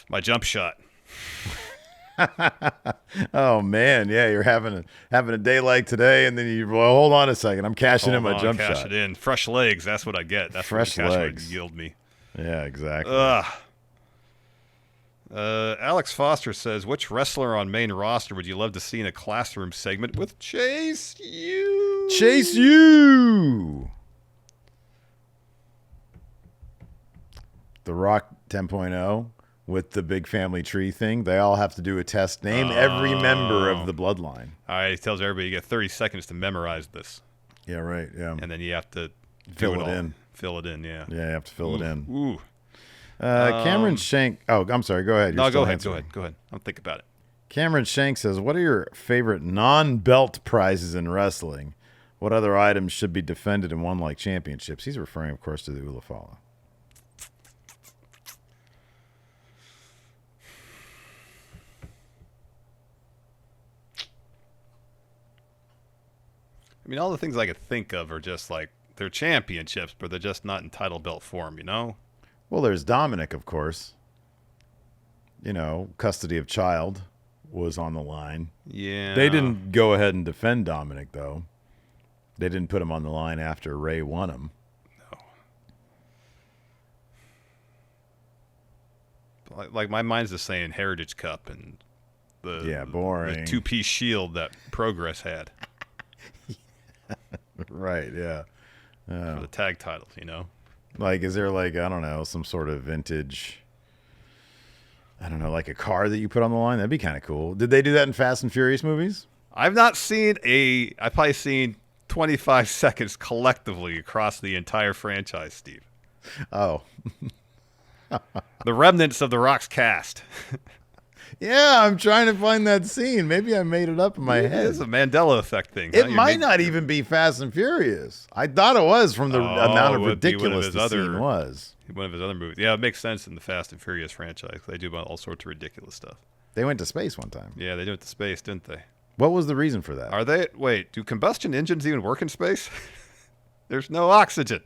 My jump shot. Oh man, yeah, you're having a day like today, and then hold on a second, I'm cashing in my jump cash shot. it in. Fresh legs, that's what I get. That's Fresh what the cash legs would yield me. Yeah, exactly. Alex Foster says, which wrestler on main roster would you love to see in a classroom segment with Chase U? Chase U. The Rock 10.0 with the big family tree thing. They all have to do a test. Name every member of the bloodline. All right, he tells everybody you get 30 seconds to memorize this. Yeah, right. Yeah. And then you have to Fill it in. Fill it in, yeah. Yeah, you have to fill it in. Ooh. Cameron Shank. Oh, I'm sorry. Go ahead. No, go ahead. I'll think about it. Cameron Shank says, what are your favorite non-belt prizes in wrestling? What other items should be defended and won like championships? He's referring, of course, to the Ulafala. I mean, all the things I could think of are just like, they're championships, but they're just not in title belt form, you know? Well, there's Dominic, of course. You know, custody of child was on the line. Yeah. They didn't go ahead and defend Dominic, though. They didn't put him on the line after Ray won him. No. Like my mind's just saying Heritage Cup and boring. the two-piece shield that Progress had. Right, yeah. For the tag titles, you know? Like, is there like, I don't know, some sort of vintage, I don't know, like a car that you put on the line? That'd be kind of cool. Did they do that in Fast and Furious movies? I've probably seen 25 seconds collectively across the entire franchise, Steve. Oh. The remnants of the Rock's cast. Yeah, I'm trying to find that scene. Maybe I made it up in my head. It's a Mandela effect thing. It might not even be Fast and Furious. I thought it was from the amount of ridiculous the scene was. One of his other movies. Yeah, it makes sense in the Fast and Furious franchise. They do all sorts of ridiculous stuff. They went to space one time. Yeah, they went to space, didn't they? What was the reason for that? Wait, do combustion engines even work in space? There's no oxygen.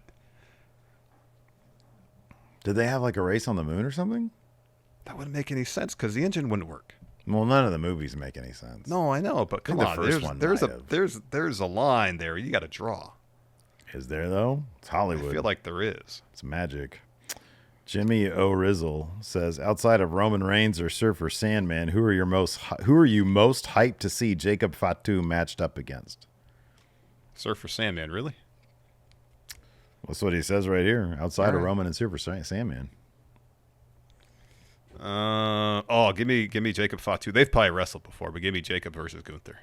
Did they have like a race on the moon or something? That wouldn't make any sense because the engine wouldn't work. Well, none of the movies make any sense. No, I know, but come on, there's a line there you got to draw. Is there though? It's Hollywood. I feel like there is. It's magic. Jimmy O'Rizzle says, outside of Roman Reigns or Surfer Sandman, who are you most hyped to see Jacob Fatu matched up against? Surfer Sandman, really? That's what he says right here. Outside of Roman and Surfer Sandman. Give me Jacob Fatu. They've probably wrestled before, but give me Jacob versus Gunther.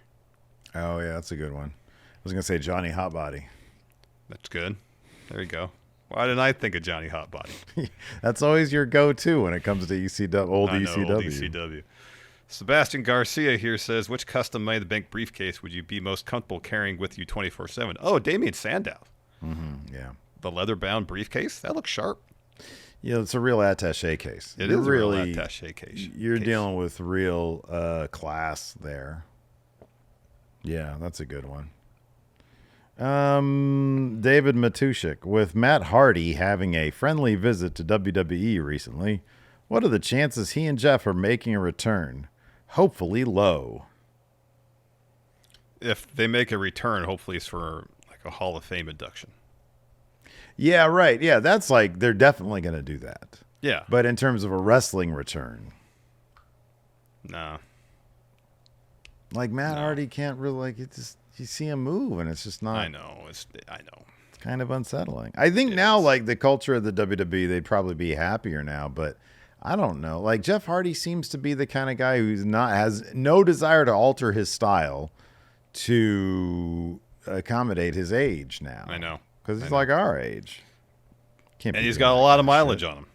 Oh yeah, that's a good one. I was gonna say Johnny Hotbody. That's good. There you go. Why didn't I think of Johnny Hotbody? That's always your go-to when it comes to ECW, old ECW. Old ECW. Sebastian Garcia here says, which custom Money in the Bank briefcase would you be most comfortable carrying with you 24/7? Oh, Damian Sandow. Yeah. The leather-bound briefcase? That looks sharp. Yeah, it's a real attaché case. It is really, a real attaché case. You're dealing with real class there. Yeah, that's a good one. David Matushik, with Matt Hardy having a friendly visit to WWE recently, what are the chances he and Jeff are making a return? Hopefully low. If they make a return, hopefully it's for like a Hall of Fame induction. Yeah, right. Yeah, that's like, they're definitely going to do that. Yeah. But in terms of a wrestling return. No. Like Matt Hardy can't really, like, it just, you see him move and it's just not. I know. It's kind of unsettling. I think now, like, the culture of the WWE, they'd probably be happier now, but I don't know. Like, Jeff Hardy seems to be the kind of guy who's has no desire to alter his style to accommodate his age now. I know. Because he's like our age. And he's got a lot of mileage on him.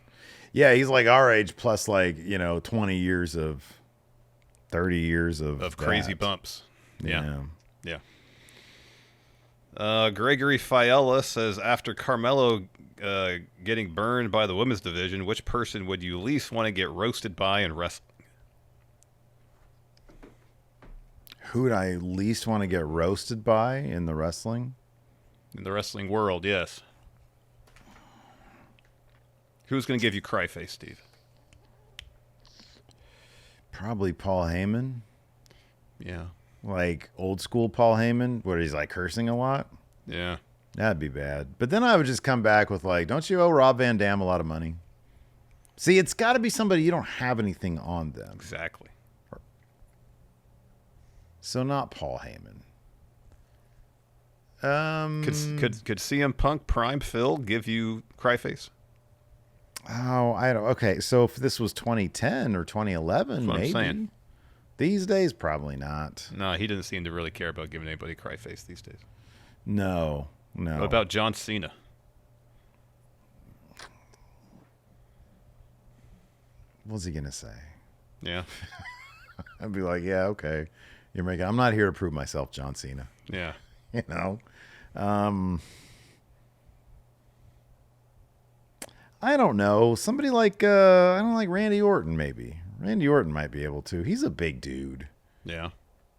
Yeah, he's like our age plus, like, 20 years of, 30 years of crazy bumps. Yeah. Gregory Fiella says, after Carmelo getting burned by the women's division, which person would you least want to get roasted by in wrestling? Who would I least want to get roasted by in the wrestling? In the wrestling world, yes. Who's going to give you cry face, Steve? Probably Paul Heyman. Yeah. Like old school Paul Heyman, where he's like cursing a lot. Yeah. That'd be bad. But then I would just come back with like, don't you owe Rob Van Dam a lot of money? See, it's got to be somebody you don't have anything on them. Exactly. So not Paul Heyman. Could CM Punk Prime Phil give you cry face? Oh, I don't. Okay, so if this was 2010 or 2011, maybe. I'm saying. These days, probably not. No, he didn't seem to really care about giving anybody cry face these days. No. What about John Cena? What's he gonna say? Yeah. I'd be like, yeah, okay. I'm not here to prove myself, John Cena. Yeah. I don't know. Somebody like I don't like Randy Orton, maybe. Randy Orton might be able to. He's a big dude. Yeah.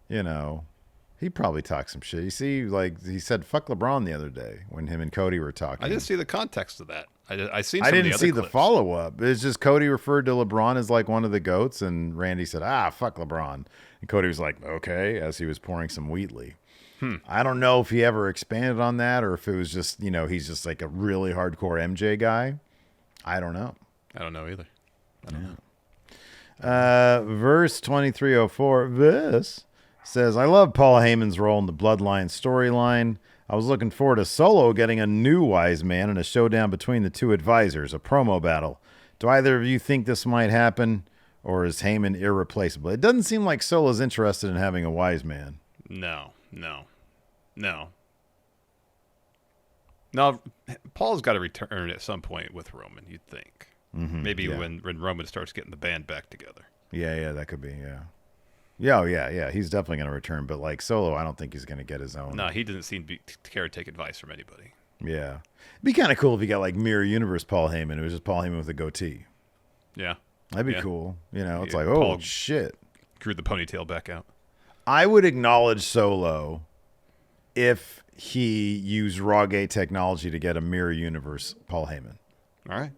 He'd probably talk some shit. You see, like he said, "Fuck LeBron" the other day when him and Cody were talking. I didn't see the context of that. I didn't see the follow up. It's just Cody referred to LeBron as like one of the goats, and Randy said, "Fuck LeBron," and Cody was like, "Okay," as he was pouring some Wheatley. I don't know if he ever expanded on that or if it was just he's just like a really hardcore MJ guy. I don't know. I don't know either. I don't know. Verse 2304, this says, I love Paul Heyman's role in the Bloodline storyline. I was looking forward to Solo getting a new wise man in a showdown between the two advisors, a promo battle. Do either of you think this might happen, or is Heyman irreplaceable? It doesn't seem like Solo's interested in having a wise man. No. Now, Paul's got to return at some point with Roman, you'd think. Mm-hmm, maybe when Roman starts getting the band back together. Yeah, that could be, Yeah, he's definitely going to return. But like Solo, I don't think he's going to get his own. No, he doesn't seem to care to take advice from anybody. Yeah. It'd be kind of cool if you got like Mirror Universe Paul Heyman. It was just Paul Heyman with a goatee. Yeah. That'd be cool. It's like, oh, Paul shit. Grew the ponytail back out. I would acknowledge Solo if he used Rawgate technology to get a Mirror Universe Paul Heyman. All right.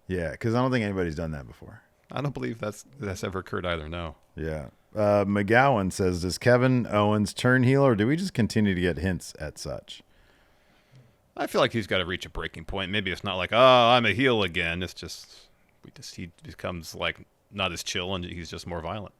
Yeah, because I don't think anybody's done that before. I don't believe that's ever occurred either, no. Yeah. McGowan says, does Kevin Owens turn heel, or do we just continue to get hints at such? I feel like he's got to reach a breaking point. Maybe it's not like, I'm a heel again. It's just he becomes like not as chill and he's just more violent.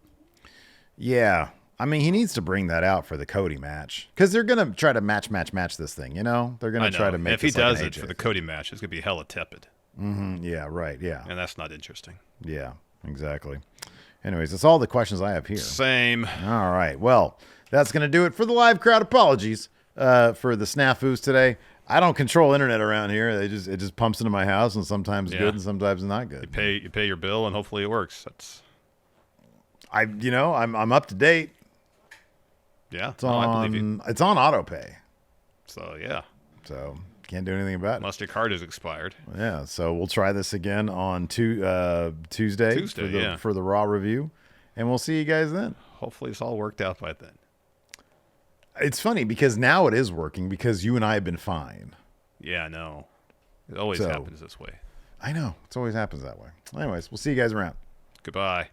Yeah. I mean, he needs to bring that out for the Cody match because they're going to try to match this thing, They're going to try to make if he does it for the Cody match, it's going to be hella tepid. Mm-hmm. Yeah, right, yeah. And that's not interesting. Yeah, exactly. Anyways, that's all the questions I have here. Same. All right. Well, that's going to do it for the live crowd. Apologies for the snafus today. I don't control internet around here. It just pumps into my house, and sometimes good and sometimes not good. You pay your bill, and hopefully it works. I'm up to date. Yeah, it's on auto pay. So yeah, so can't do anything about it. Unless your card is expired. Yeah, so we'll try this again on Tuesday for the Raw review, and we'll see you guys then. Hopefully it's all worked out by then. It's funny because now it is working because you and I have been fine. Yeah, I know. It always happens this way. I know. It always happens that way. Anyways, we'll see you guys around. Goodbye.